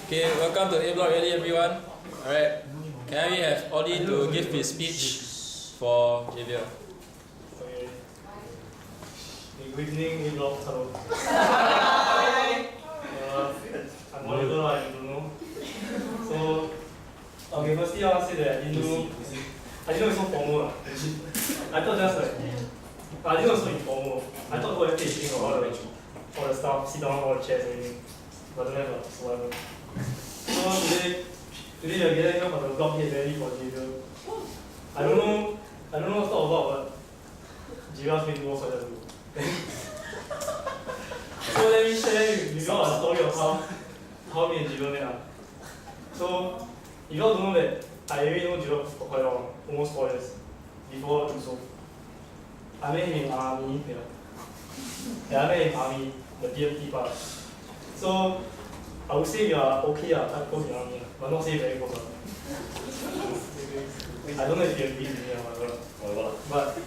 Okay, welcome to A Block Rally everyone. Alright, can we have Ollie to give his speech for Javier? Okay. Good evening, A Block. Hello. I'm Oliver, I don't know. So, okay, firstly I want to say that I didn't know it's so formal. I thought just like, I didn't know it's so informal. I thought what if they all the stuff, sit down, all the chairs and everything. But don't have so whatever. So today we are getting up for the blockhead rally for Javier. I don't know what to talk about, but Javier asked me to go for that. So let me share with you all a story of how me and Javier met up. So if you all don't know that I already know Javier for quite long, almost 4 years before Yusof. I met him in army, yeah, I met him in army, the BMT part. So I would say we are okay, quite close in army, but not say very close. I don't know if you agree with me or whatever. But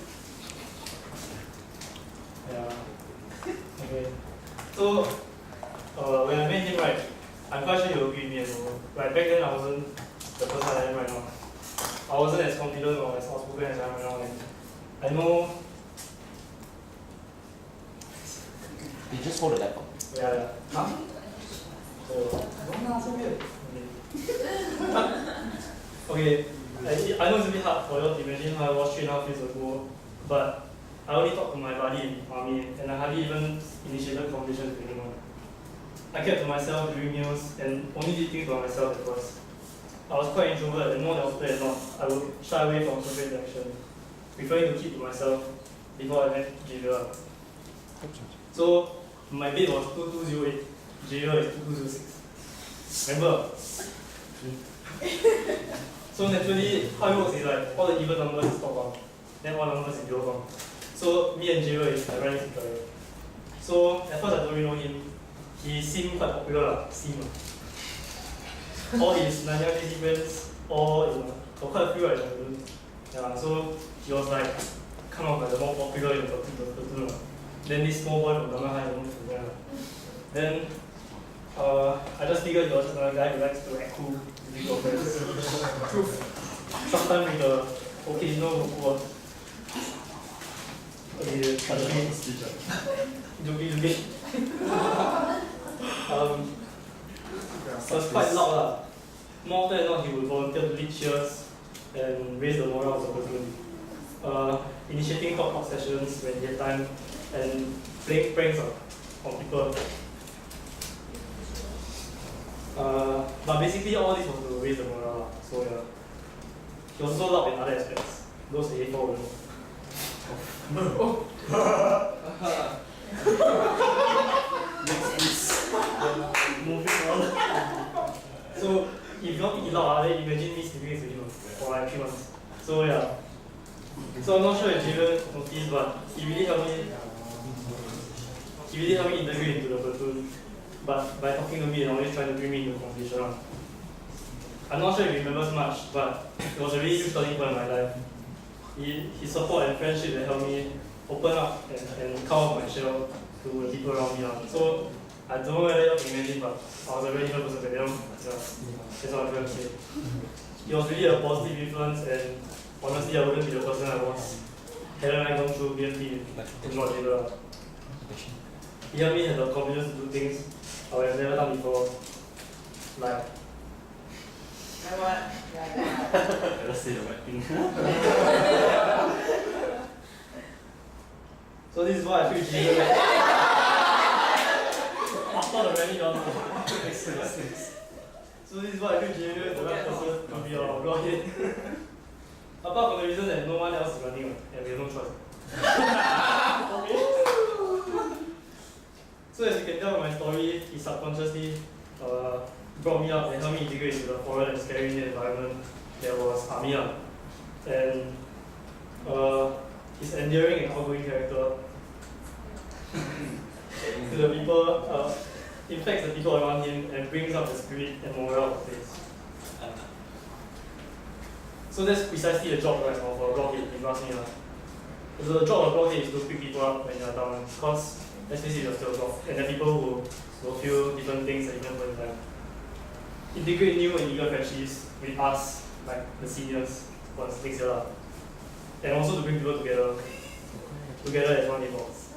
yeah. Okay. So when I met him, right, I'm quite sure you'll agree with me as well. Like back then I wasn't the person I am right now. I wasn't as confident or as outspoken as I am right now. And I know. You just hold the laptop. Yeah. Huh? So weird. Okay. I know it's a bit hard for you to imagine how I was 3.5 years ago, but I only talked to my buddy in army and I hardly even initiated conversations with anyone. I kept to myself during meals and only did things by myself at first. I was quite introverted and more often than not, I would shy away from social interaction, preferring to keep to myself before I met Javier. So my bid was 2208, Javier is 2206. Remember? So naturally, how it works is like all the even numbers is top one, then all numbers is below one. So me and Javier is like right next to each other. So at first I don't really know him. He seemed quite popular, all his Nanyang J.C. friends, all quite a few right. Yeah, so he was like kind of like the more popular in the platoon. Then this small boy from Nanyang High moved to there. Then I just figured he was just another guy who likes to act cool with his girlfriends. Sometimes with the occasional awkward. Okay, joking. It was quite loud lah. More often than not, he would volunteer to lead cheers and raise the morale of the platoon. Initiating talk sessions when he had time and playing pranks on people. But basically all this was to raise the morale. So yeah, he was also loud in other aspects. Those A4 will know. Moving on. So if you want to eat loud, then imagine me sleeping next to him for like 3 months. So yeah. So I'm not sure if Javier noticed, but he really helped me integrate into the platoon. But by talking to me and always trying to bring me into the conversation. I'm not sure if he remembers much, but it was a really huge turning point in my life. His support and friendship that helped me open up and come out of my shell to the people around me. So I don't know whether you can imagine, but I was a very different person back then. Yeah, that's what I'm going to say. He was really a positive influence, and honestly, I wouldn't be the person I was hadn't I gone through BMT in not Javier. He helped me have the confidence to do things I would have never done before. Like what? Let's say the right thing. So this is what I feel Javier after the rally on. So this is what I feel Javier is the right person to be our blockhead. Apart from the reason that no one else is running and we have no choice. So as you can tell from my story, he subconsciously brought me up and helped me integrate into the foreign and scary environment that was army. And his endearing and outgoing character to the people, infects the people around him and brings up the spirit and morale of the place. So that's precisely the job right of a blockhead, if you ask me. So the job of a blockhead is to pick people up when you're down, because let's face it, you're still a block, and there are people who will feel different things at different point in time. integrate new and eager friendships with us, like the seniors, for the next year. And also to bring people together as one inbox.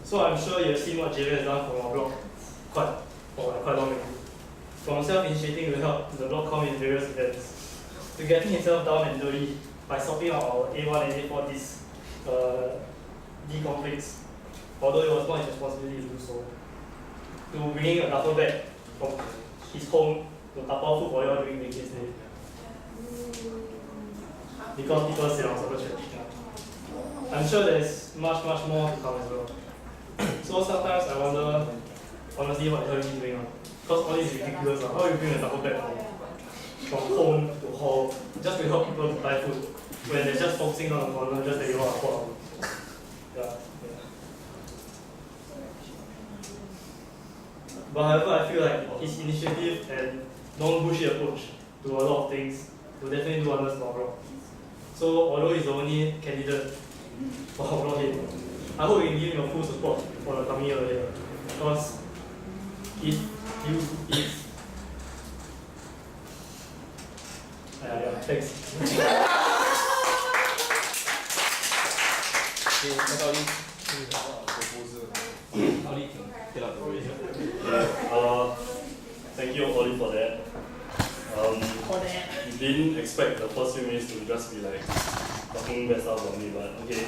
So I'm sure you have seen what Javier has done for our blog quite long ago. From self-initiating to help the blog come in various events, to getting himself down and dirty by sorting out our A1 and A4 D-conflicts, although it was not his responsibility to do so, to bringing a duffel bag from his home to tapao food for you all during Vacation Day. Because people say I'm super church. I'm sure there's much more to come as well. So sometimes I wonder, honestly, what the hell are you doing? Because all this is ridiculous. How you bring a duffel bag from home to hall just to help people to buy food when they're just focusing on the corner just that you want to afford. Yeah. But however, I feel like his initiative and non-bullshit approach to a lot of things will definitely do wonders for our blog. So although he's the only candidate for our blog head, I hope you can give him your full support for the coming year ahead. Because thanks. Okay, that's all Thank you, Oli, for that. Didn't expect the first few minutes to just be like talking bad stuff about me, but okay.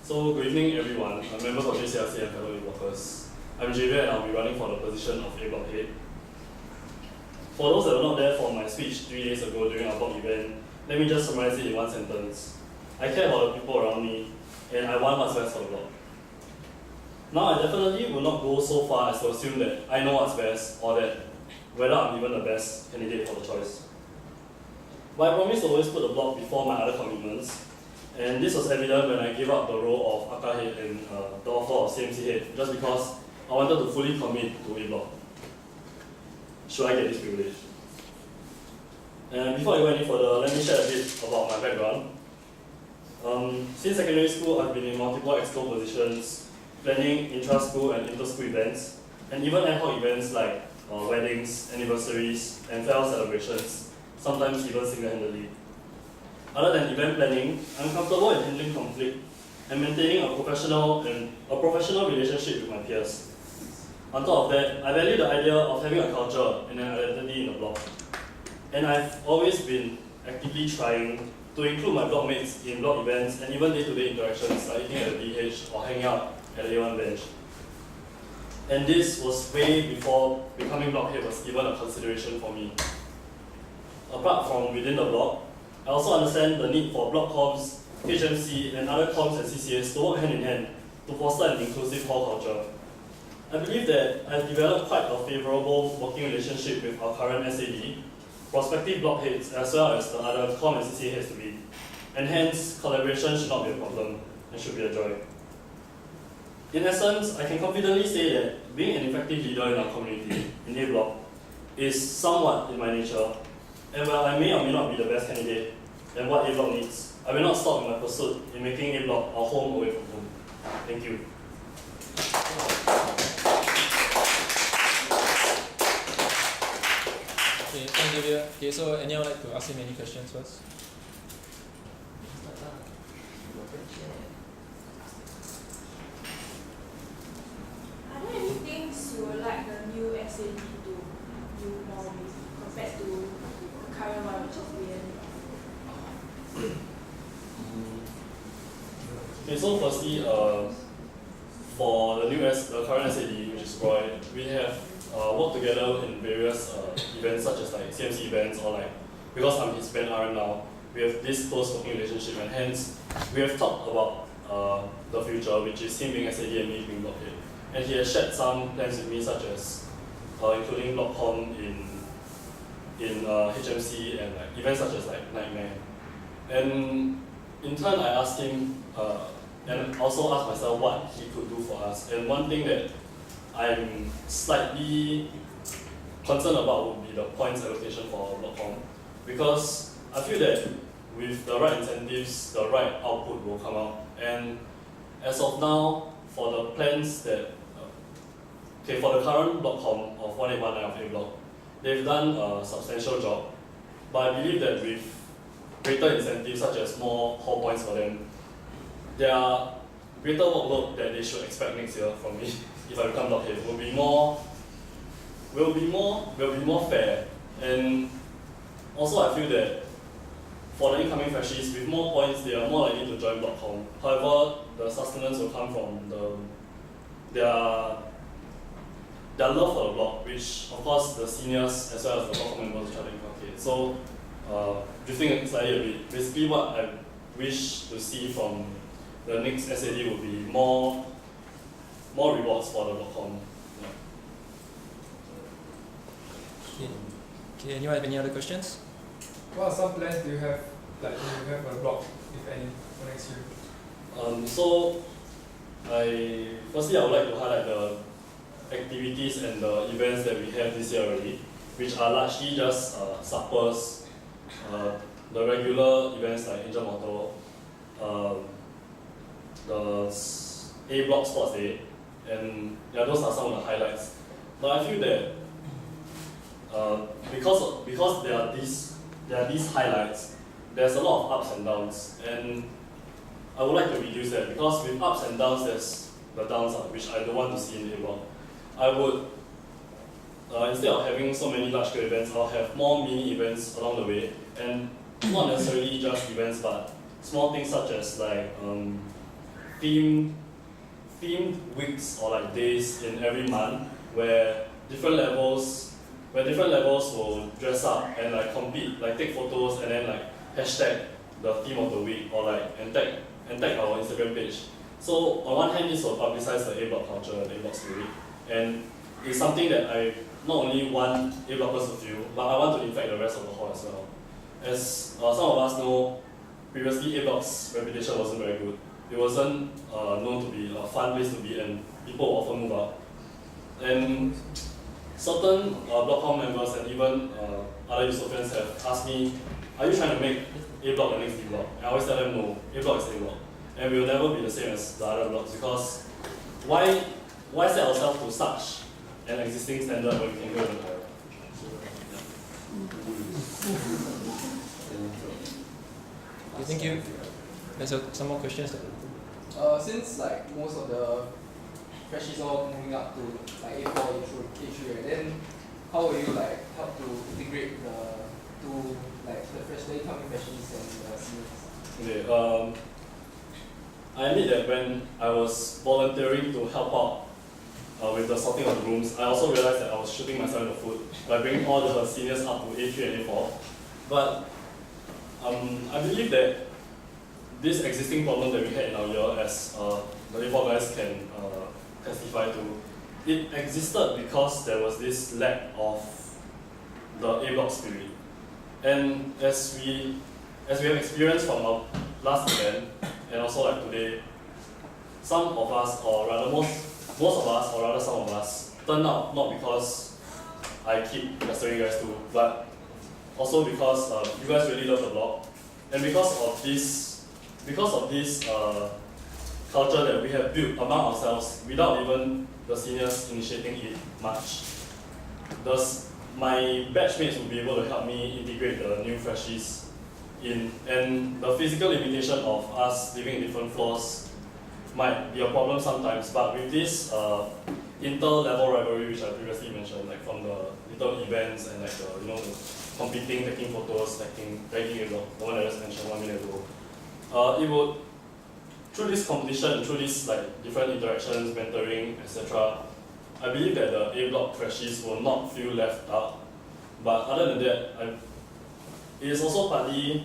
So good evening, everyone. I'm members of JCRC and fellow workers. I'm Javier and I'll be running for the position of A Block Head. For those that were not there for my speech 3 days ago during our blog event, let me just summarize it in one sentence. I care about the people around me, and I want what's best for the blog. Now, I definitely will not go so far as to assume that I know what's best, or that whether I'm even the best candidate for the choice. But I promise to always put the blog before my other commitments, and this was evident when I gave up the role of ACA head and the offer of CMC head, just because I wanted to fully commit to A Block. Should I get this privilege? And before I go any further, let me share a bit about my background. Since secondary school, I've been in multiple exco positions, planning intra-school and inter-school events, and even ad hoc events like weddings, anniversaries, and farewell celebrations, sometimes even single-handedly. Other than event planning, I'm comfortable in handling conflict and maintaining a professional relationship with my peers. On top of that, I value the idea of having a culture and an identity in the blog. And I've always been actively trying to include my blog mates in blog events and even day-to-day interactions like eating at the DH or hanging out at the A1 bench. And this was way before becoming blog head was even a consideration for me. Apart from within the blog, I also understand the need for blog comms, HMC, and other comms and CCAs to work hand in hand to foster an inclusive hall culture. I believe that I've developed quite a favorable working relationship with our current SAD, prospective blog heads, as well as the other comm and CCA heads to be, and hence collaboration should not be a problem and should be a joy. In essence, I can confidently say that being an effective leader in our community, in A Block, is somewhat in my nature, and while I may or may not be the best candidate and what A Block needs, I will not stop in my pursuit in making A Block our home away from home. Thank you. Okay, thanks, Javier. Okay, so anyone like to ask him any questions first? Are there any things you would like the new SAD to do more with compared to the current one, which is Okay, so firstly, for the current SAD, which is Roy, we have worked together in various events such as like CMC events or like, because I'm his band RM now, we have this close working relationship and hence we have talked about the future, which is him being SAD and me being block head. And he has shared some plans with me such as including BlockCon in HMC and like events such as like Nightmare. And in turn I asked him and also asked myself what he could do for us. And one thing that I'm slightly concerned about would be the points allocation for BlockCon, because I feel that with the right incentives, the right output will come out. And as of now, for the plans that okay, for the current block com of 1819 of A block, they've done a substantial job, but I believe that with greater incentives such as more hall points for them, there are greater workload that they should expect next year from me if I become block head will be more fair. And also I feel that for the incoming freshies, with more points, they are more likely to join block com. However, the sustenance will come from their love for the block, which of course the seniors as well as the block com members try to inculcate. So drifting slightly a bit, basically what I wish to see from the next SAD would be more rewards for the block com. Yeah. Okay, anyone have any other questions? What are some plans do you have, like do you have a block, if any, for next year? So firstly I would like to highlight the activities and the events that we have this year already, which are largely just suppers, the regular events like Angel Motor, the A Block Sports Day, and yeah, those are some of the highlights. But I feel that because there are these highlights, there's a lot of ups and downs, and I would like to reduce that, because with ups and downs there's the downside, which I don't want to see in A Block. I would instead of having so many large scale events, I'll have more mini events along the way, and not necessarily just events, but small things such as like themed weeks or like days in every month where different levels will dress up and like compete, like take photos and then like hashtag the theme of the week or like and tag our Instagram page. So on one hand, this will publicize the A Block culture and A Block spirit, and it's something that I not only want A Blockers to feel, but I want to infect the rest of the hall as well. As some of us know, previously A Block's reputation wasn't very good. It wasn't known to be a fun place to be, and people often move out. And certain Blockcom members and even other Yusofians have asked me, are you trying to make A Block the next D Block? And I always tell them no, A Block is A Block. And we will never be the same as the other blocks, because why set ourselves to such an existing standard when we can go even higher? Okay, thank you. There's some more questions. Since like most of the freshies all moving up to like A4, A3, right, then how will you like help to integrate the two, like the incoming freshies and the seniors? Okay, I admit that when I was volunteering to help out with the sorting of the rooms, I also realized that I was shooting myself in the foot by bringing all the seniors up to A3 and A4. But I believe that this existing problem that we had in our year, as the A4 guys can testify to, it existed because there was this lack of the A Block spirit. And as we have experienced from our last event, and also like today, some of us, or rather most of us, or rather some of us, turned out not because I keep pestering you guys too, but also because you guys really love the block, and because of this culture that we have built among ourselves without even the seniors initiating it much. Thus, my batchmates will be able to help me integrate the new freshies in, and the physical limitation of us living in different floors might be a problem sometimes, but with this inter-level rivalry which I previously mentioned, like from the little events and like the, the competing, taking photos, tagging a block, the one I just mentioned 1 minute ago, it would, through this competition, through this like different interactions, mentoring, etc., I believe that the A Block freshies will not feel left out. But other than that, it is also partly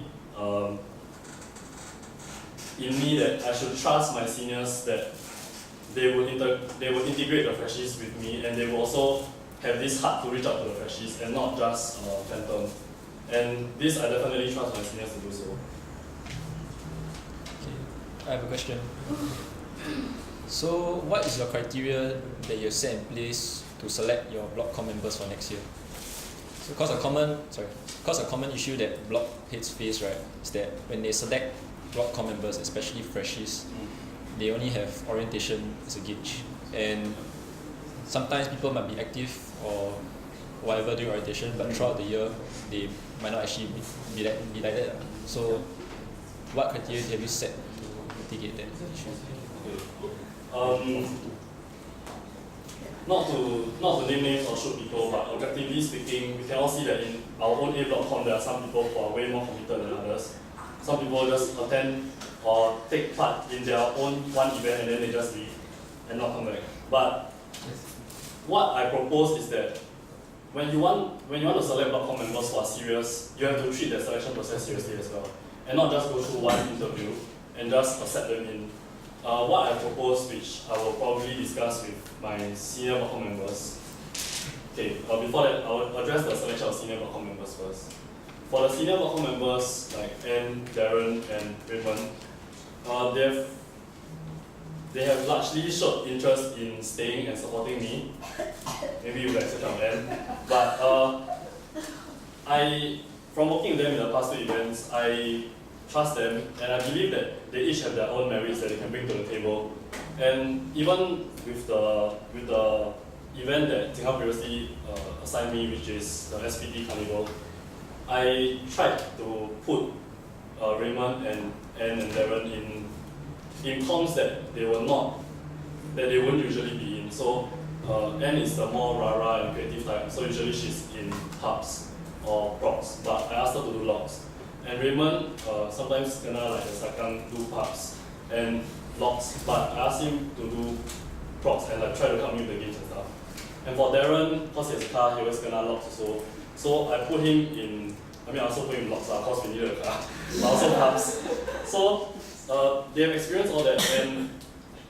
in me that I should trust my seniors that they will integrate the freshies with me, and they will also have this heart to reach out to the freshies and not just phantom. And this I definitely trust my seniors to do so. Okay, I have a question. So, what is your criteria that you set in place to select your Blockcom members for next year? So, because a common issue that block heads face, right, is that when they select Blockcom members, especially freshies, they only have orientation as a gauge, and sometimes people might be active or whatever during orientation, but throughout the year they might not actually be like that. So what criteria have you set to mitigate that issue? Not to name names or shoot people, but objectively speaking, we can all see that in our own A-block.com there are some people who are way more committed than others. Some people just attend or take part in their own one event and then they just leave and not come back. But what I propose is that when you want to select block.com members who are serious, you have to treat the selection process seriously as well, and not just go through one interview and just accept them in. What I propose, which I will probably discuss with my senior block.com members. Okay, before that, I will address the selection of senior block.com members first. For the senior block.com members like Anne, Darren, and Raymond, they have largely showed interest in staying and supporting me. Maybe with the exception of Anne. But from working with them in the past 2 events, I trust them and I believe that they each have their own merits that they can bring to the table. And even with the event that Jing Hao previously assigned me, which is the SPT Carnival, I tried to put Raymond and Anne and Darren in comms that they wouldn't usually be in. So Anne is the more rah-rah and creative type, so usually she's in hubs or props, but I asked her to do logs. And Raymond sometimes kena like the Sakang do pubs and logs, but I asked him to do props and like try to help me with the games and stuff. And for Darren, because he has a car, he always kena logs also. So I put him in, I also put him in logs because we needed a car, but also pubs. So they have experienced all that, and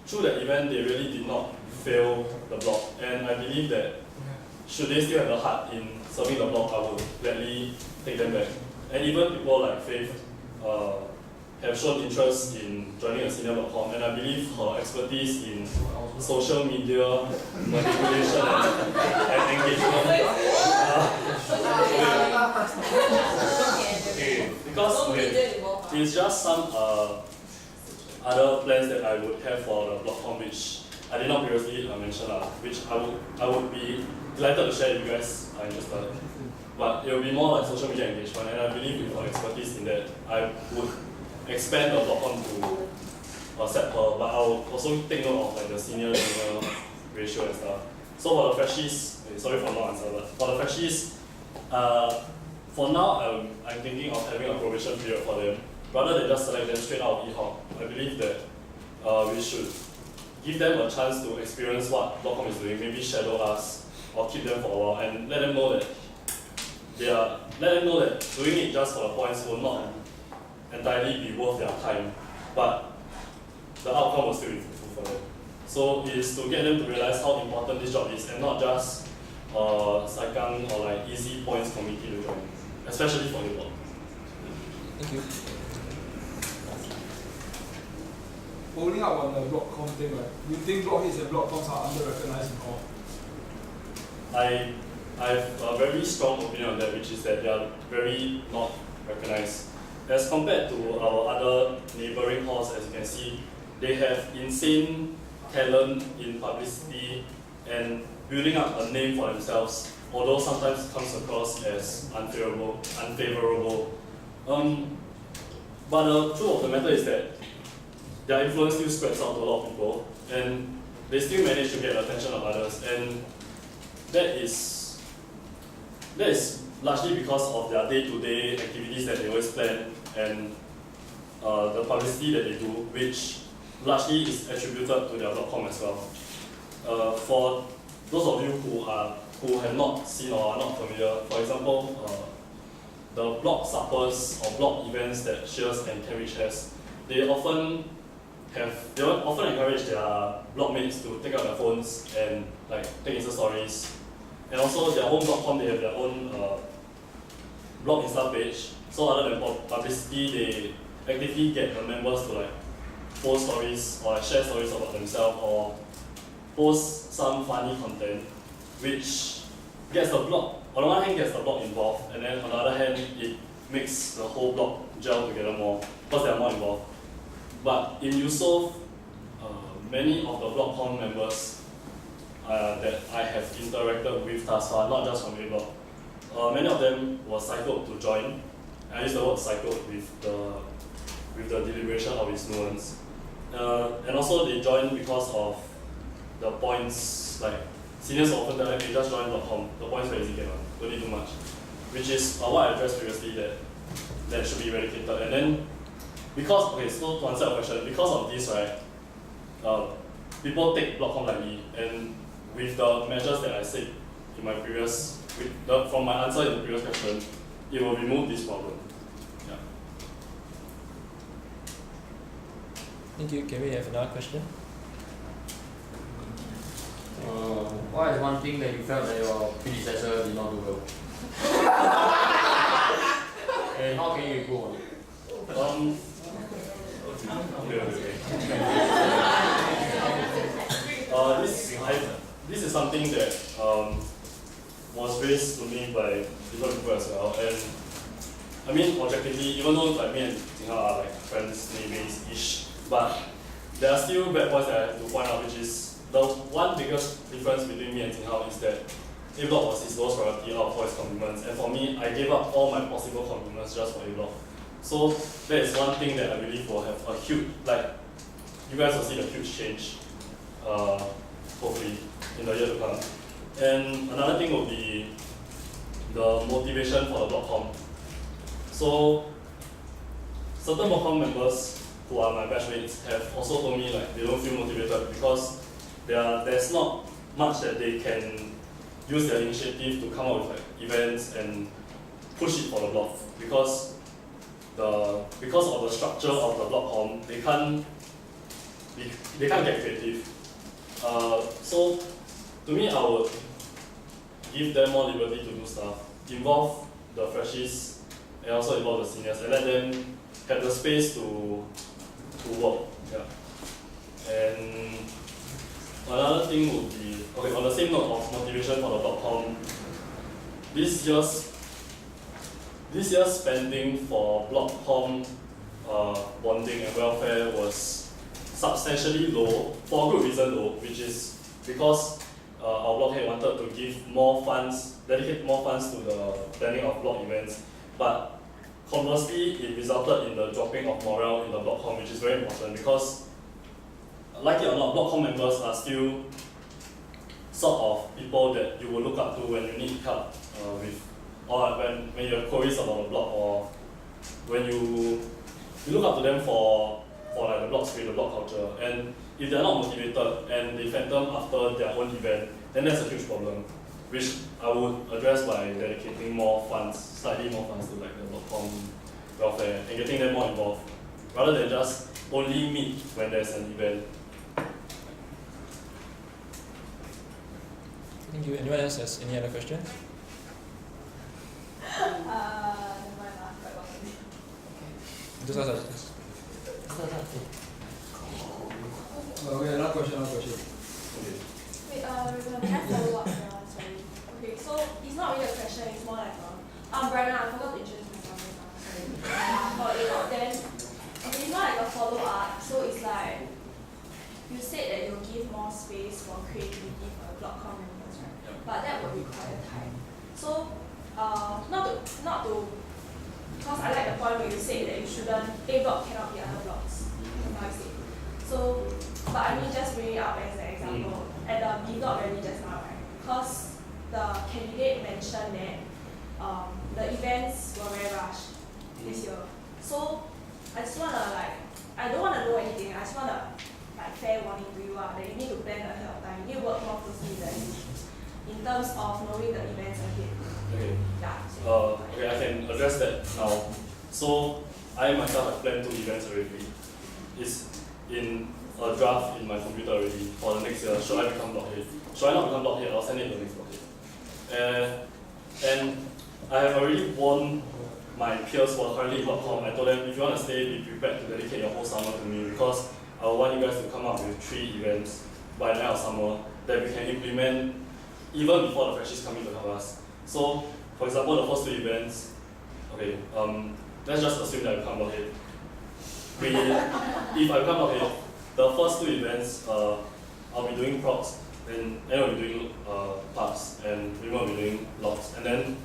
through that event they really did not fail the block. And I believe that should they still have the heart in serving the block, I would gladly take them back. And even people like Faith have shown interest in joining a senior.com, and I believe her expertise in social media manipulation and engagement. Because it's just some other plans that I would have for the block.com, which I did not previously mention, which I would be delighted to share if you guys are interested. But it will be more like social media engagement, and I believe with her expertise in that, I would expand the block.com to accept her, but I will also take note of like the senior-junior ratio and stuff. So for the freshies, sorry for not answering, but for the freshies, for now I'm thinking of having a probation period for them, rather than just select them straight out of EHOC. I believe that we should give them a chance to experience what block.com is doing, maybe shadow us or keep them for a while, and let them know that doing it just for the points will not entirely be worth their time, but the outcome will still be fruitful for them. So it is to get them to realize how important this job is, and not just Saikang or like easy points committee to join, especially for the block. Thank you. Following up on the block.com thing, right? Do you think block hits and block.coms are under-recognized in core? I have a very strong opinion on that, which is that they are very not recognized. As compared to our other neighboring halls, as you can see, they have insane talent in publicity and building up a name for themselves, although sometimes comes across as unfavorable. But the truth of the matter is that their influence still spreads out to a lot of people, and they still manage to get the attention of others, and that is largely because of their day-to-day activities that they always plan and the publicity that they do, which largely is attributed to their block.com as well. For those of you who have not seen or are not familiar, for example, the block suppers or block events that Shears and Cambridge has, they often encourage their blockmates to take out their phones and like take Insta stories. And also their own block.com, they have their own blog Insta page. So other than publicity, they actively get the members to like post stories or like share stories about themselves or post some funny content, which gets the blog, on the one hand gets the blog involved, and then on the other hand it makes the whole blog gel together more because they are more involved. But in Yusof, many of the block.com members that I have interacted with thus far, not just from A-Block. Many of them were cycled to join. I use the word cycled with the deliberation of its nuance. And also they joined because of the points, like seniors often tell them they just join .com, the points very easy, don't need too much. Which is what I addressed previously, that should be eradicated. And then because, okay, so to answer your question, because of this, right, people take .com lightly, and with the measures that I said in my previous, from my answer in the previous question, it will remove this problem. Yeah. Thank you. Can we have another question? What is one thing that you felt that your predecessor did not do well? And how can you improve on it? This is something that was raised to me by different people as well. And I mean, objectively, even though like me and Jinghao are like friends, neighbors-ish, but there are still bad points that I have to point out, which is the one biggest difference between me and Jinghao is that A-Block was his lowest priority out of all his commitments, and for me, I gave up all my possible commitments just for A-Block. So that is one thing that I believe will have a huge, like, you guys will see a huge change, hopefully, in the year to come. And another thing will be the motivation for the block.com. So certain block.com members who are my batchmates have also told me like they don't feel motivated because there's not much that they can use their initiative to come up with like events and push it for the blog because of the structure of the block.com they can't get creative. So to me, I would give them more liberty to do stuff, involve the freshies and also involve the seniors, and let them have the space to work. Yeah. And another thing would be, okay, on the same note of motivation for the block.com, this year's spending for block.com bonding and welfare was substantially low, for a good reason though, which is because our block head wanted to give more funds, dedicate more funds to the planning of block events, but conversely it resulted in the dropping of morale in the block.com, which is very important because, like it or not, block.com members are still sort of people that you will look up to when you need help with, or when you have queries about the blog, or when you look up to them for like the blog spirit, the blog culture. And if they're not motivated and they phantom after their own event, then that's a huge problem, which I would address by dedicating more funds, slightly more funds to like the block.com welfare and getting them more involved, rather than just only meet when there's an event. Thank you. Anyone else has any other questions? Never mind lah, quite long already. Just ask us. Okay, another question. Wait, can I follow up? Sorry. Okay, so it's not really a question, it's more like Brian, I forgot to introduce myself. Sorry. Then, okay, it's not like a follow up, so it's like, you said that you'll give more space for creativity for the block.com members, right? Yep. But that will require time. So, not to, because I like the point where you say that you shouldn't, A block cannot be other blocks. Now I say. So, but I mean just bring it up as an example. At the B block rally just now, right? Because the candidate mentioned that the events were very rushed this year. So I just wanna I don't wanna know anything. I just wanna fair warning to you that you need to plan ahead of time. You need to work more closely with the in terms of knowing the events ahead. Okay. Yeah. Okay, I can address that now. So I myself have planned 2 events already. It's in a draft in my computer already for the next year. Should I become blockhead? Should I not become blockhead? I'll send it to the next blockhead. And I have already warned my peers who are currently in block.com. I told them, if you want to stay, be prepared to dedicate your whole summer to me because I want you guys to come up with 3 events by the end of summer that we can implement even before the freshies come in to help us. So, for example, the first 2 events, okay, let's just assume that I become blockhead. If I become blockhead, the first 2 events, I'll be doing props. then everyone will be doing parts and everyone will be doing logs. And then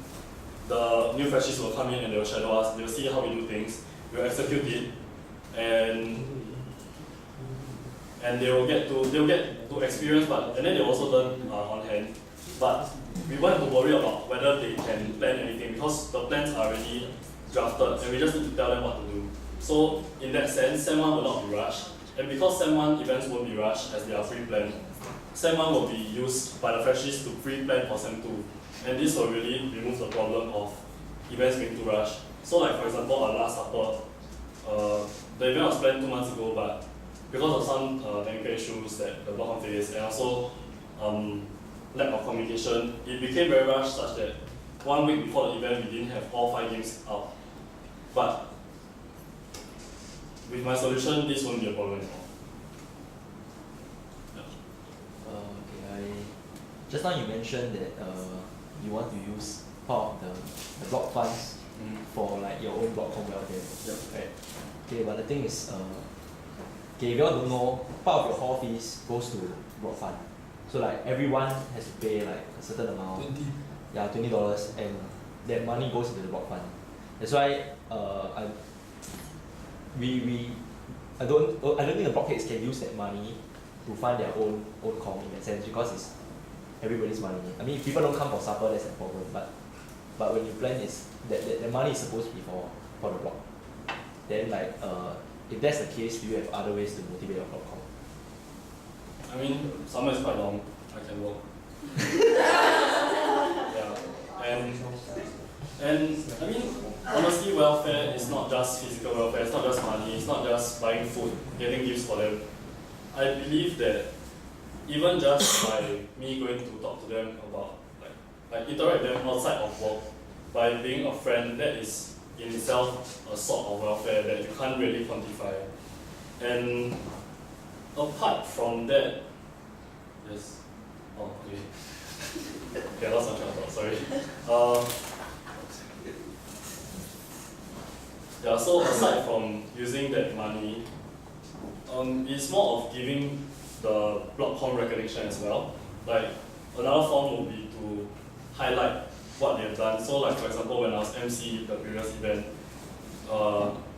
the new freshies will come in and they will shadow us, they will see how we do things, we will execute it, and they will get to experience, and then they will also learn on hand. But we won't have to worry about whether they can plan anything because the plans are already drafted and we just need to tell them what to do. So in that sense, Sem 1 will not be rushed. And because Sem 1 events won't be rushed as they are pre-planned, Sem 1 will be used by the freshies to pre-plan for Sem 2. And this will really remove the problem of events being too rushed. So like for example, our last supper, the event was planned 2 months ago, but because of some technical issues that the block faced and also lack of communication, it became very rushed such that 1 week before the event we didn't have all 5 games out. But with my solution, this won't be a problem anymore. Just now you mentioned that you want to use part of the block funds for like your own block com welfare. Yep. Right. Okay, but the thing is, okay, if you all don't know, part of your hall fees goes to block fund. So like everyone has to pay like a certain amount. 20. Yeah, $20, and that money goes into the block fund. That's why I don't think the blockheads can use that money to fund their own com in that sense because it's everybody's money. I mean, if people don't come for supper, that's a problem. But when you plan, is that the money is supposed to be for the block. Then like if that's the case, do you have other ways to motivate your block com? I mean, summer is quite long. I can work. Yeah, and I mean, honestly, welfare is not just physical welfare. It's not just money. It's not just buying food, getting gifts for them. I believe that even just by me going to talk to them about like interact with them outside of work, by being a friend, that is in itself a sort of welfare that you can't really quantify. And apart from that, yes. Oh, okay. Okay, I lost my train of thought, sorry. Yeah, so aside from using that money, it's more of giving the block com recognition as well. Like, another form would be to highlight what they've done. So like, for example, when I was MC the previous event,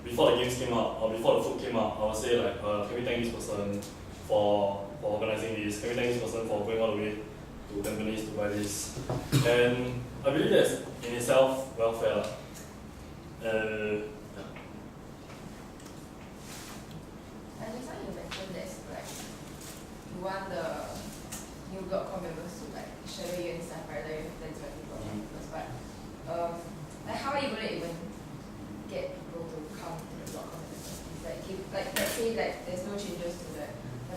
before the games came out, or before the food came out, I would say like, can we thank this person for organizing this? Can we thank this person for going all the way to Tampines to buy this? And I believe that's in itself welfare. And just now you mentioned there's like you want the new block com members to like shadow you and stuff, right? Like you have plans for new block com members, but like how are you gonna even get people to come to the block com members? Like if like let's say like there's no changes to the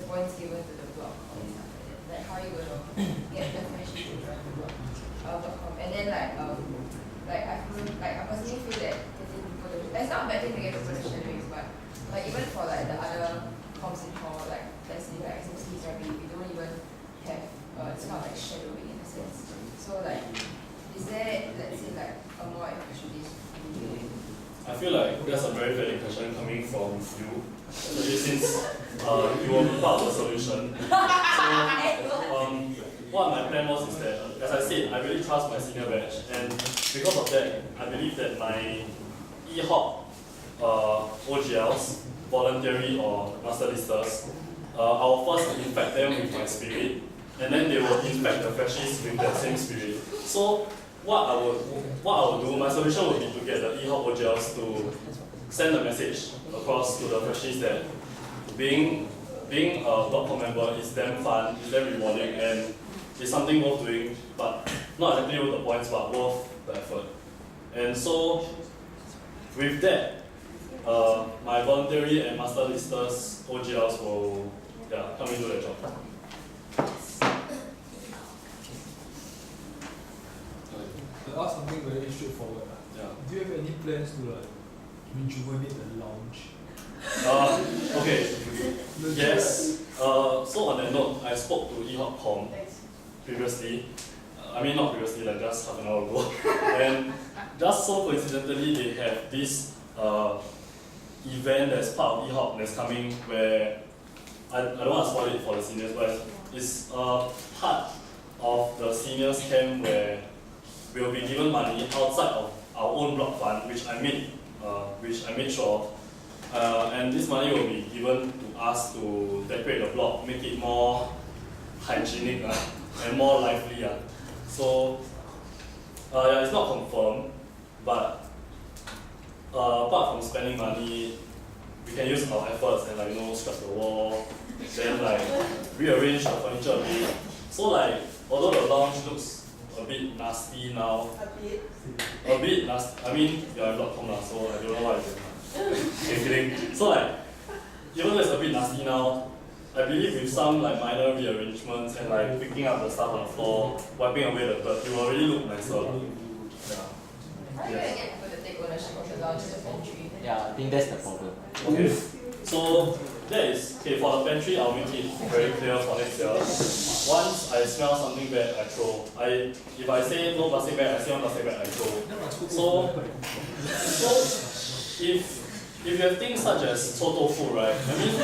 points given to the block com and stuff like that. Like how are you gonna get the friendship to join the block com? And then like I feel like I personally feel that getting people to it's not a bad thing to get people to shadowing, but like even for like the other comms in hall, like let's say like SMCs or we don't even have it's not like shadowing in a sense. So like is there let's say like a more efficient I feel like that's a very valid question coming from you, especially since you were part of the solution. So what my plan was is that, as I said, I really trust my senior batch, and because of that, I believe that my EHOP OGLs, voluntary or master listers, I'll first infect them with my spirit, and then they will infect the freshies with that same spirit. So what I would do, my solution would be to get the EHOP OGLs to send a message across to the freshies that being a block com member is damn fun, is damn rewarding, and it's something worth doing, but not exactly worth the points, but worth the effort. And so with that, my voluntary and master listers OGLs will help me do the job. To ask something very straightforward. Yeah. Do you have any plans to like rejuvenate the lounge? Okay. Yes. So on that note, I spoke to EHOP.com previously. I mean not previously, like just half an hour ago. And just so coincidentally, they have this event that's part of EHOP that's coming where I don't want to spoil it for the seniors, but it's part of the seniors camp where we will be given money outside of our own block fund, which I made sure of. And this money will be given to us to decorate the block, make it more hygienic and more lively. So yeah, it's not confirmed, but apart from spending money, we can use our efforts and like scrub the wall, then like rearrange the furniture a bit. So like although the lounge looks a bit nasty now, a bit nasty. I mean you're in block.com so I don't know what it's kidding. So like even though it's a bit nasty now, I believe with some like minor rearrangements and like picking up the stuff on the floor, wiping away the dirt, it will really look nicer. Yeah. How are you gonna get people to take ownership of the lounge and the pantry? Yeah, I think that's the problem. Okay. So that is okay for the pantry. I'll make it very clear for next year. Once I smell something bad, I throw. If I say no plastic bag, I say one plastic bag, I throw. So if you have things such as臭豆腐, right? I mean,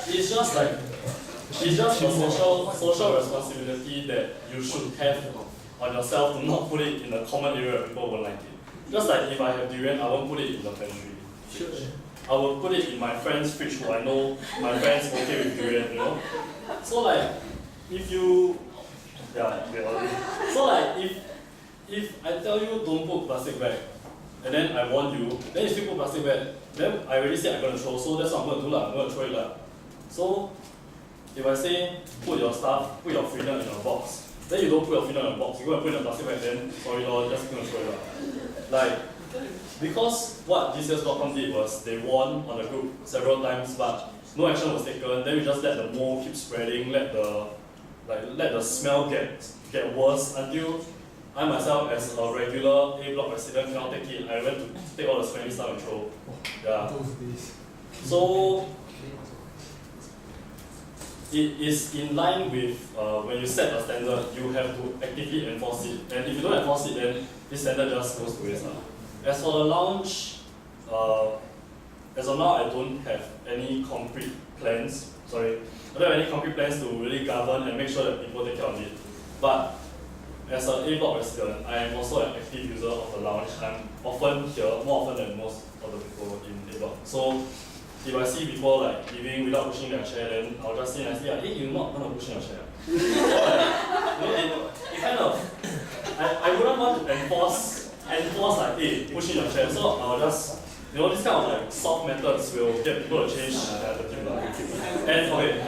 it's just a social responsibility that you should have on yourself to not put it in a common area where people won't like it. Just like if I have durian, I won't put it in the pantry. I will put it in my friend's fridge who I know my friends okay with durian, So like, if you, so like if I tell you don't put plastic bag, and then I warn you, then you still put plastic bag, then I already said I'm gonna throw, so that's what I'm gonna do I'm gonna throw it So if I say put your stuff, put your freedom in a box, then you don't put your freedom in a box, you go and put it in a plastic bag, then sorry just gonna throw it Like, because what this year's block.com did was they warned on the group several times, but no action was taken. Then we just let the mold keep spreading, let the smell get worse until I myself, as a regular A block resident, cannot take it. I went to take all the smelly stuff and throw. Yeah. So it is in line with when you set a standard, you have to actively enforce it. And if you don't enforce it, then this standard just goes to waste. As for the lounge, as of now, I don't have any concrete plans. I don't have any concrete plans to really govern and make sure that people take care of it. But as an A block resident, I am also an active user of the lounge. I'm often here, more often than most of the people in A block. So if I see people like leaving without pushing their chair, then I'll just say nicely, hey, you're not gonna push your chair. It kind of, I wouldn't want to enforce like, hey, pushing your chair. So I'll just, this kind of like soft methods will get people to change their attitude. And okay,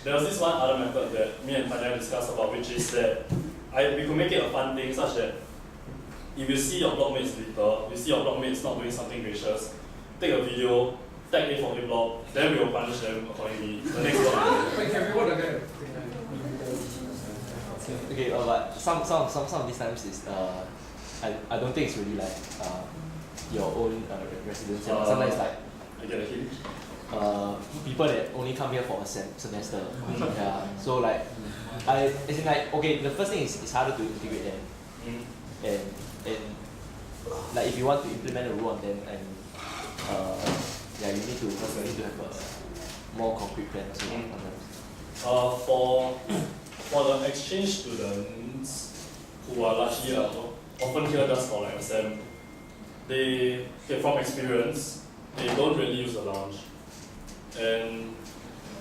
there was this one other method that me and Tanya discussed about, which is that we could make it a fun thing such that if you see your blockmates litter, you see your blockmates not doing something gracious, take a video, tag A for A block, then we will punish them accordingly. The next block. Wait, can we hold again? Okay, but some of these times is I don't think it's really like your own residence. Sometimes like I get a hint. people that only come here for a semester. Yeah. So like as in like okay, the first thing is it's harder to integrate them. And like if you want to implement a rule on them and yeah, you need to have a more concrete plan also sometimes. For the exchange students who are largely often here just for like a sem, they from experience, they don't really use the lounge. And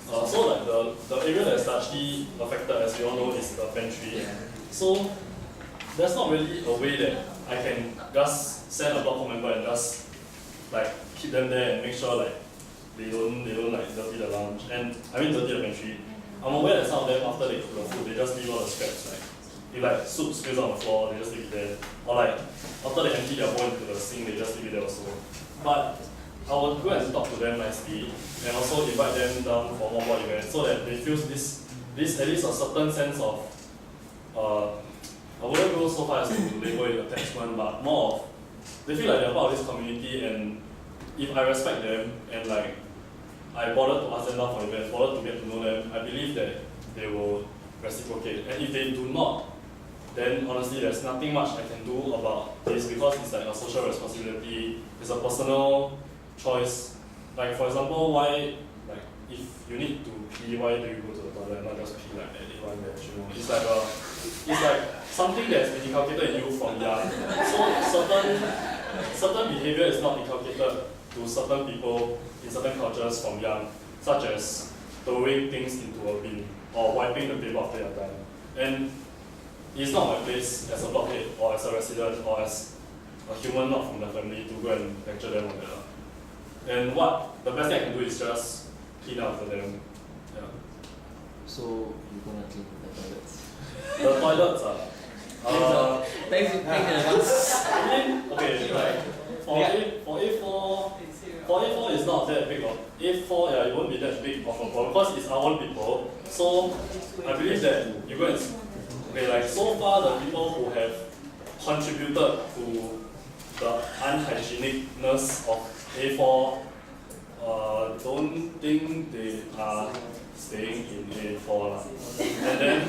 so like the area that's largely affected, as we all know, is the pantry. So there's not really a way that I can just send a block member and just like keep them there and make sure like they don't like dirty the lounge and dirty the pantry. I'm aware that some of them after they cook the food, they just leave all the scraps. Like if like soup spills on the floor, they just leave it there. Or like after they empty their bowl into the sink, they just leave it there also. But I will go and talk to them nicely and also invite them down for more events so that they feel this at least a certain sense of I wouldn't go so far as to label it attachment, but more of they feel like they're part of this community, and if I respect them and like I bother to ask them down for events, bother to get to know them, I believe that they will reciprocate. And if they do not, then honestly there's nothing much I can do about this because it's like a social responsibility, it's a personal choice. Like for example, why like if you need to pee, why do you go to the toilet, not just pee like anyone there, you know? It's like something that's been inculcated in you from young. So certain behavior is not inculcated to certain people in certain cultures from young, such as throwing things into a bin or wiping the table after you're done. And it's not my place as a blockhead or as a resident or as a human not from the family to go and lecture them on that. And what the best thing I can do is just clean up for them. Yeah. So you're gonna clean the toilets? The toilets are. Thanks in advance. I mean, okay, like for A4 is not that big of A4. Yeah, it won't be that big of a problem because it's our own people. So I believe that you go and okay, like so far the people who have contributed to the unhygienicness of A4, don't think they are staying in A4 lah. And then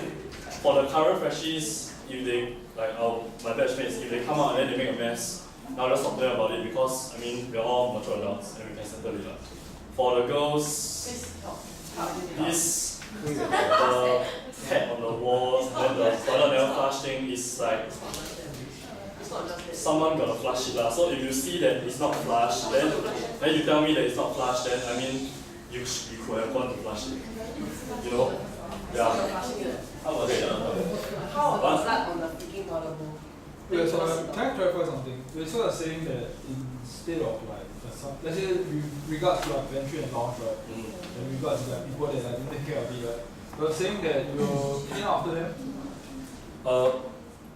for the current freshies, if they like my batchmates, if they come out and then they make a mess, I'll just talk to them about it because I mean we're all mature adults and we can settle it lah. For the girls, this the cat on the wall, then the toilet never flush thing is like someone gotta flush it lah. So if you see that it's not flushed, then you tell me that it's not flushed, then I mean you could have gone to flush it. You know? Yeah. How about that? How about that on the freaking toilet bowl? Yeah, so can I clarify something? You're sort of saying that instead of like, let's say with regards to like pantry and lounge, right? And regards to like people that like, don't take care of it, right? You're saying that you'll clean after them?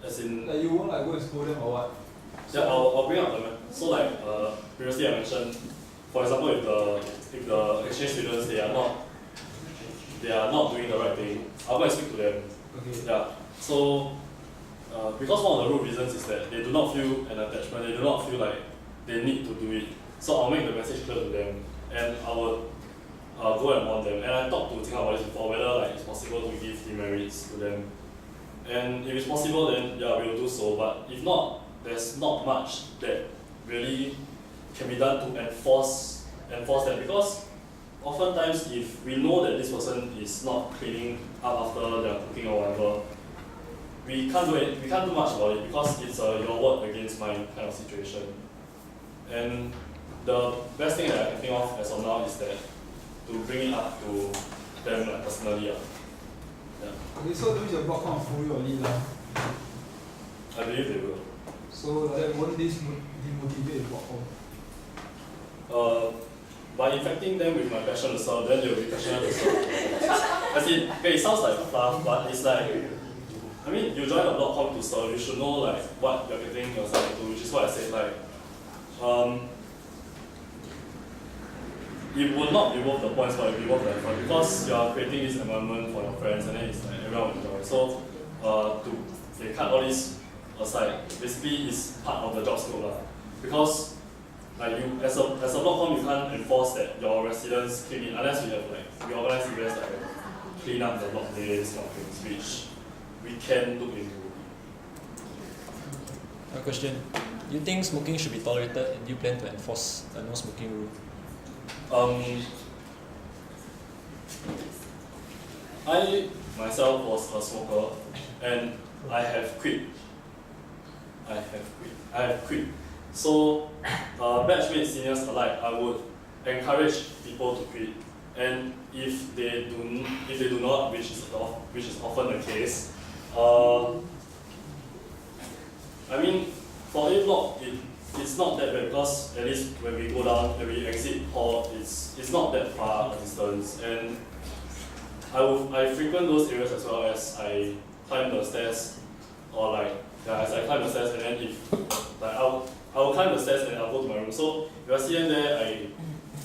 As in... Like you won't like go and scold them or what? Yeah, I'll bring up them. So like previously I mentioned, for example, if the exchange students they are not doing the right thing, I'll go and speak to them. Okay. Yeah. So because one of the root reasons is that they do not feel an attachment, they do not feel like they need to do it. So I'll make the message clear to them, and I will go and warn them. And I talked to Ting about this before, whether like it's possible to give demerits to them. And if it's possible, then yeah, we'll do so. But if not, there's not much that really can be done to enforce that, because oftentimes if we know that this person is not cleaning up after their cooking or whatever, we can't do much about it because it's your word against mine kind of situation. And the best thing that I can think of as of now is that to bring it up to them like personally. Yeah. Okay, so that means your block can't follow your lead lah. I believe they will. So that won't this demotivate block home? By infecting them with my passion to serve, then they'll be passionate to serve. As in, okay, it sounds like fluff, but it's like, I mean, you join a block com to serve, you should know like what you're getting yourself into, which is what I said, like, it will not be worth the points, but it will be worth the effort because you are creating this environment for your friends, and then it's like everyone will enjoy. So, to cut all this aside, basically it's part of the job scope lah. Because like you, as a block com, you can't enforce that your residents clean it unless we have like we organize events that clean up the block days, kind of things, which we can look into. A question: do you think smoking should be tolerated, and do you plan to enforce a no smoking rule? I myself was a smoker, and I have quit. So, batchmates, seniors alike, I would encourage people to quit. And if they do not, which is often the case, I mean, for A block, it's not that bad because at least when we go down, when we exit hall, it's not that far a distance. And I frequent those areas as well as I climb the stairs, or like as I climb the stairs, and then if like I will climb the stairs and I'll go to my room. So if I see them there,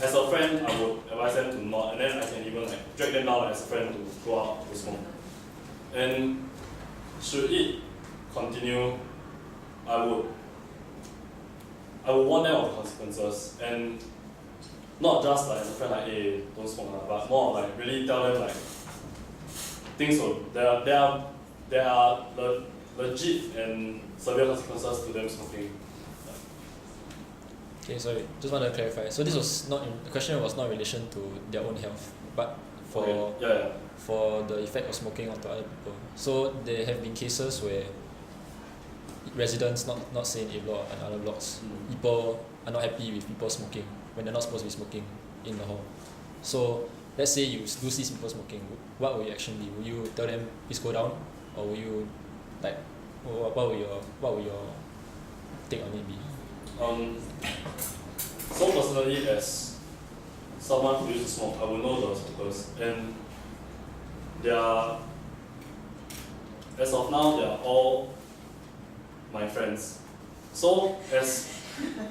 as a friend I would advise them to not, and then I can even like drag them down as a friend to go out to smoke. And should it continue, I would warn them of the consequences, and not just like as a friend like, hey, don't smoke, but more like really tell them like things will there are legit and severe consequences to them smoking. Okay, sorry, just want to clarify. So this was not the question was not in relation to their own health. but for Okay. Yeah. for the effect of smoking onto other people. So there have been cases where residents, not saying A block and other blocks, people are not happy with people smoking when they're not supposed to be smoking in the hall. So let's say you do see people smoking, what will your action be? Will you tell them please go down, or will you like what will your take on it be? So personally, as someone who used to smoke, I will know the smokers, and they are, as of now, they are all my friends. So as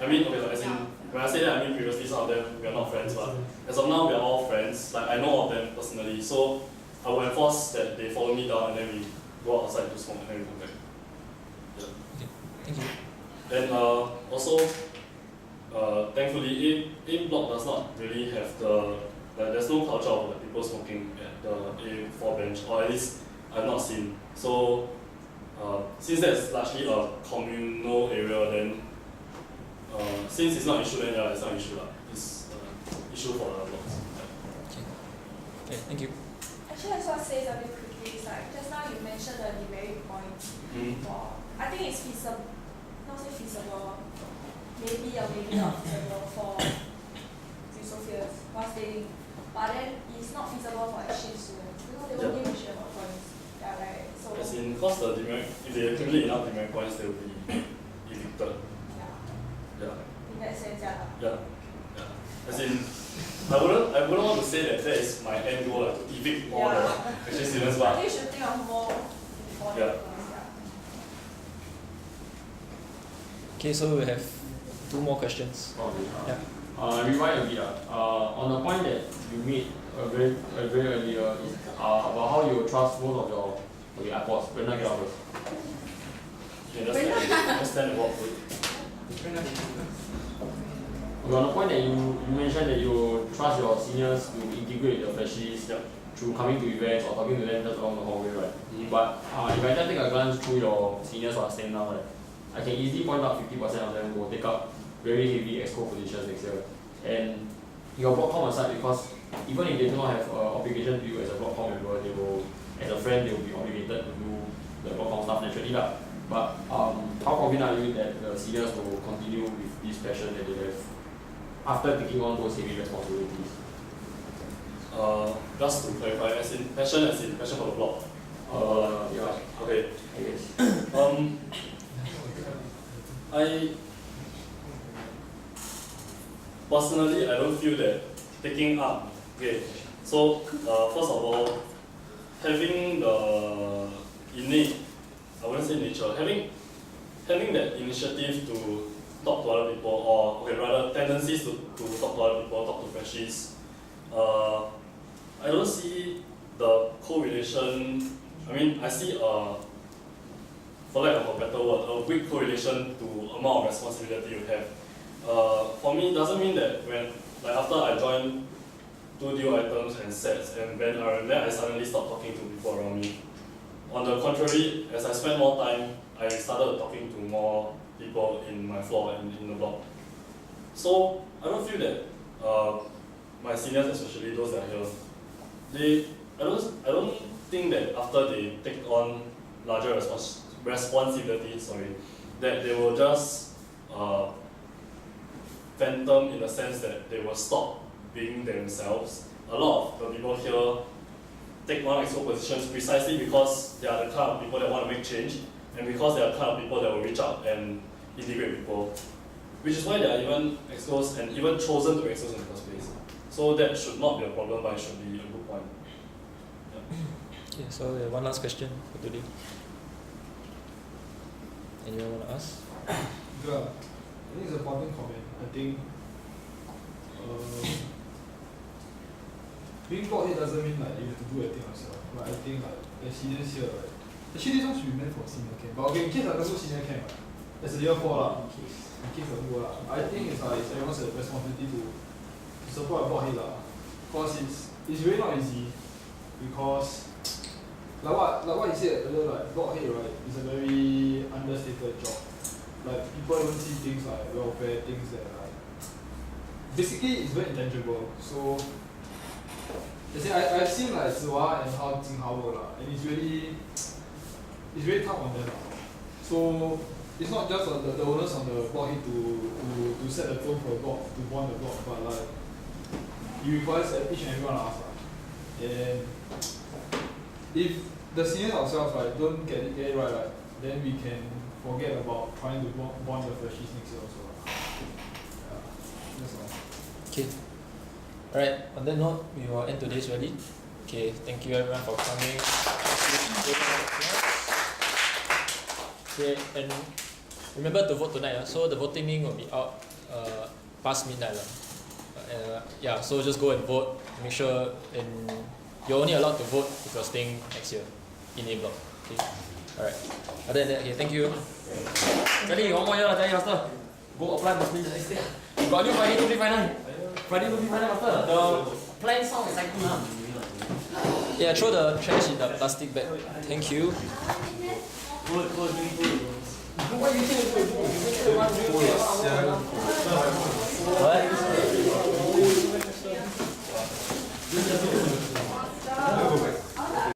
when I say that, I mean previously some of them we are not friends, but as of now we are all friends. Like I know of them personally, so I will enforce that they follow me down and then we go outside to smoke and then we come back. Yeah. Okay. Thank you. And also, thankfully, A block does not really have the there's no culture of like, people smoking at the A4 bench, or at least I've not seen. So since that's largely a communal area, then since it's not an issue, then yeah, it's not an issue lah. It's an issue for the blocks. Yeah. Okay, thank you. Actually, I just want to say something quickly. It's like just now you mentioned the demerit point. For I think it's feasible, not say feasible, maybe or maybe not feasible for Yusofians while staying. But then it's not feasible for exchange students because they won't give a shit about points. Yeah, right. So As in, cause the demerit, if they accumulate enough demerit points, they will be evicted. yeah, Yeah. in that sense, yeah. Yeah. Yeah. As in, I wouldn't want to say that that is my end goal, like, to evict all the exchange students, I but think you should think of more important Yeah. ones, yeah. Okay, so we have 2 more questions. Okay. Yeah. Rewind a bit. On the point that you made very earlier is about how you trust most of your iPods. When I get out first. okay, just stand and walk good. Okay, on the point that you mentioned that you trust your seniors to integrate the freshies through coming to events or talking to them just along the hallway, right? But if I just take a glance through your seniors who are staying now, right, I can easily point out 50% of them will take up very heavy exco positions next year. And your block com aside, because even if they do not have obligation to you as a block com member, they will, as a friend, they will be obligated to do the block com stuff naturally lah. But how confident are you that the seniors will continue with this passion that they have after taking on those heavy responsibilities? Just to clarify, as in passion for the block. Yeah. Okay. I guess. Personally, I don't feel that taking up. Okay, so first of all, having the innate, I wouldn't say nature, having that initiative to talk to other people, or okay, rather tendencies to talk to other people, talk to freshies. I don't see the correlation. I mean, I see for lack of a better word, a weak correlation to amount of responsibility you have. For me, it doesn't mean that when, like after I join 2 deal items and sets, and then I suddenly stop talking to people around me. On the contrary, as I spend more time, I started talking to more people in my floor and in the block. So I don't feel that my seniors, especially those that are here, I don't think that after they take on larger responsibility, that they will just phantom in the sense that they will stop being themselves. A lot of the people here take on exco positions precisely because they are the kind of people that want to make change, and because they are the kind of people that will reach out and integrate people, which is why they are even expos and even chosen to be expos in the first place. So that should not be a problem, but it should be a good point. Yeah. Okay, so one last question for today. Anyone want to ask? Yeah, I think it's an important comment. I think being blockhead doesn't mean like you have to do everything yourself. But I think like the seniors here, right? Actually this one should be meant for senior camp. But okay, in case I don't go senior camp, right? As a year 4 lah. In case I do lah. I think it's like it's everyone's responsibility to support a blockhead lah. Because it's really not easy. Because like what you said earlier, like blockhead, right, is a very understated job. Like people don't see things like welfare, things that like basically it's very intangible. So I've seen like Ziwa and how Jinghao work lah, and it's really tough on them. So it's not just the owners on the block need to set the tone for the block, to bond the block, but like it requires each and every one of us. And if the seniors ourselves right don't get it right, then we can forget about trying to bond the freshies next year also. Yeah, that's all. Okay. Alright, on that note, we will end today's rally. Okay, thank you everyone for coming. Okay, and remember to vote tonight. So the voting link will be out past midnight. Yeah, so just go and vote. Make sure you're only allowed to vote if you're staying next year in A block. Okay. Alright. Other than that, okay, thank you. Jadi, one more year lah, jadi master. Go apply for next year. Got new Friday to be final. Friday to be final master. The plan sound exciting lah. Yeah, throw the trash in the plastic bag. Thank you. What do you think? What?